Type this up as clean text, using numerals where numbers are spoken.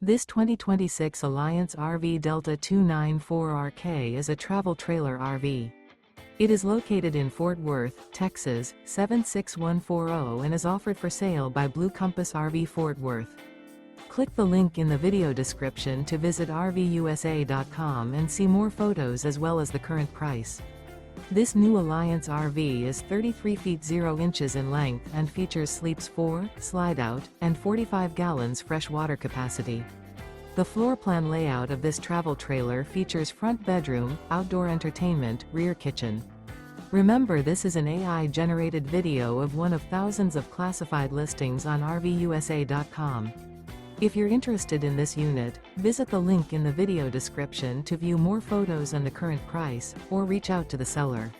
This 2026 Alliance RV Delta 294RK is a travel trailer RV. It is located in Fort Worth, Texas, 76140 and is offered for sale by Blue Compass RV Fort Worth. Click the link in the video description to visit RVUSA.com and see more photos as well as the current price. This new Alliance RV is 33 feet 0 inches in length and features sleeps 4, slide-out, and 45 gallons fresh water capacity. The floor plan layout of this travel trailer features front bedroom, outdoor entertainment, rear kitchen. Remember, this is an AI-generated video of one of thousands of classified listings on RVUSA.com. If you're interested in this unit, visit the link in the video description to view more photos and the current price, or reach out to the seller.